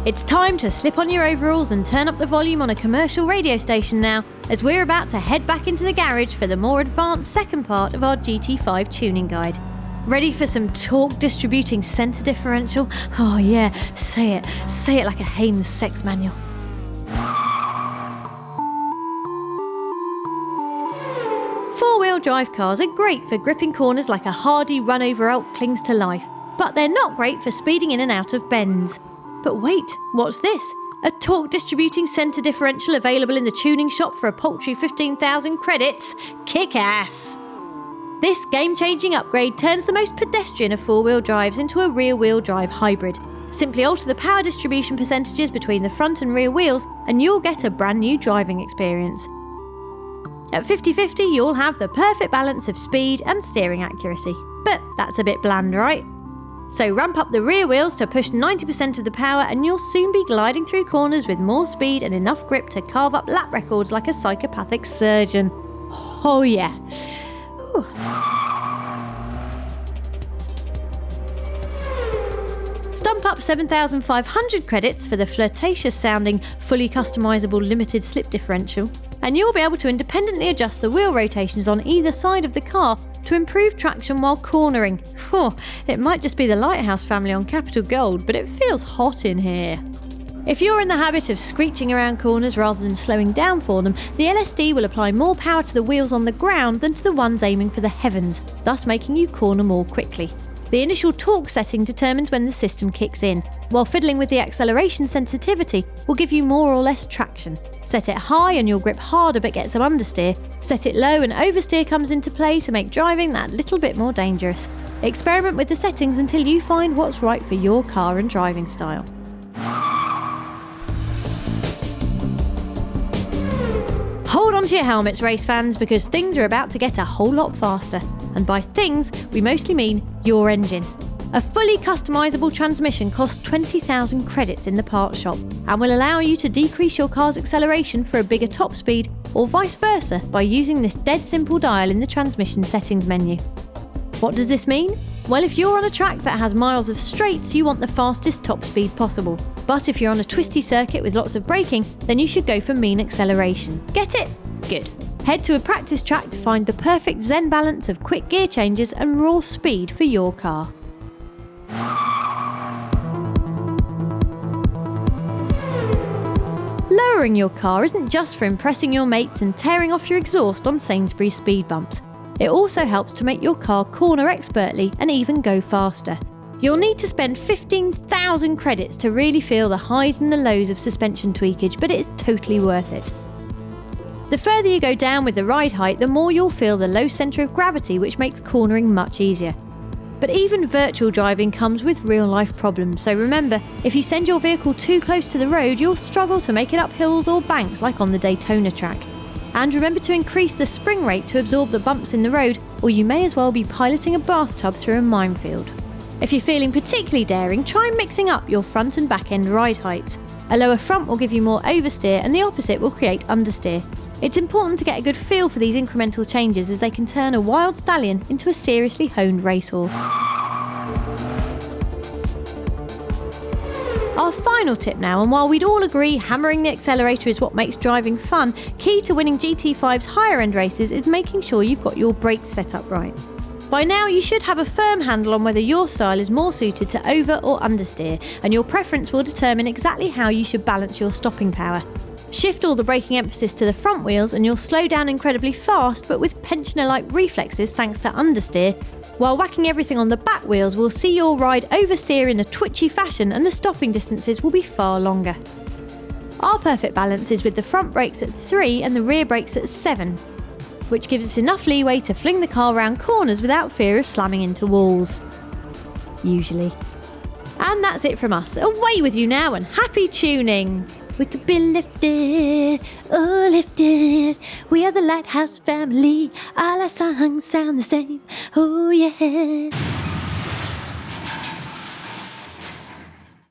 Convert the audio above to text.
It's time to slip on your overalls and turn up the volume on a commercial radio station now, as we're about to head back into the garage for the more advanced second part of our GT5 tuning guide. Ready for some torque distributing centre differential? Oh yeah, say it like a Haynes sex manual. Four-wheel drive cars are great for gripping corners like a hardy run-over elk clings to life, but they're not great for speeding in and out of bends. But wait, what's this? A torque distributing centre differential available in the tuning shop for a paltry 15,000 credits? Kick ass! This game-changing upgrade turns the most pedestrian of four-wheel drives into a rear-wheel drive hybrid. Simply alter the power distribution percentages between the front and rear wheels and you'll get a brand new driving experience. At 50-50, you'll have the perfect balance of speed and steering accuracy. But that's a bit bland, right? So ramp up the rear wheels to push 90% of the power and you'll soon be gliding through corners with more speed and enough grip to carve up lap records like a psychopathic surgeon. Oh yeah. Whew. Stump up 7,500 credits for the flirtatious-sounding, fully customisable limited slip differential, and you'll be able to independently adjust the wheel rotations on either side of the car to improve traction while cornering. It might just be the Lighthouse family on Capital Gold, but it feels hot in here. If you're in the habit of screeching around corners rather than slowing down for them, the LSD will apply more power to the wheels on the ground than to the ones aiming for the heavens, thus making you corner more quickly. The initial torque setting determines when the system kicks in, while fiddling with the acceleration sensitivity will give you more or less traction. Set it high and you'll grip harder but get some understeer. Set it low and oversteer comes into play to make driving that little bit more dangerous. Experiment with the settings until you find what's right for your car and driving style. Hold on to your helmets, race fans, because things are about to get a whole lot faster. And by things, we mostly mean your engine. A fully customisable transmission costs 20,000 credits in the parts shop and will allow you to decrease your car's acceleration for a bigger top speed or vice versa by using this dead simple dial in the transmission settings menu. What does this mean? Well, if you're on a track that has miles of straights, you want the fastest top speed possible. But if you're on a twisty circuit with lots of braking, then you should go for mean acceleration. Get it? Good. Head to a practice track to find the perfect zen balance of quick gear changes and raw speed for your car. Lowering your car isn't just for impressing your mates and tearing off your exhaust on Sainsbury's speed bumps. It also helps to make your car corner expertly and even go faster. You'll need to spend 15,000 credits to really feel the highs and the lows of suspension tweakage, but it's totally worth it. The further you go down with the ride height, the more you'll feel the low centre of gravity, which makes cornering much easier. But even virtual driving comes with real-life problems, so remember, if you send your vehicle too close to the road, you'll struggle to make it up hills or banks like on the Daytona track. And remember to increase the spring rate to absorb the bumps in the road, or you may as well be piloting a bathtub through a minefield. If you're feeling particularly daring, try mixing up your front and back end ride heights. A lower front will give you more oversteer and the opposite will create understeer. It's important to get a good feel for these incremental changes as they can turn a wild stallion into a seriously honed racehorse. Our final tip now, and while we'd all agree hammering the accelerator is what makes driving fun, key to winning GT5's higher end races is making sure you've got your brakes set up right. By now you should have a firm handle on whether your style is more suited to over or understeer, and your preference will determine exactly how you should balance your stopping power. Shift all the braking emphasis to the front wheels and you'll slow down incredibly fast but with pensioner-like reflexes thanks to understeer, while whacking everything on the back wheels will see your ride oversteer in a twitchy fashion and the stopping distances will be far longer. Our perfect balance is with the front brakes at 3 and the rear brakes at 7, which gives us enough leeway to fling the car round corners without fear of slamming into walls. Usually. And that's it from us. Away with you now and happy tuning! We could be lifted, oh lifted. We are the Lighthouse family. All our songs sound the same, oh yeah.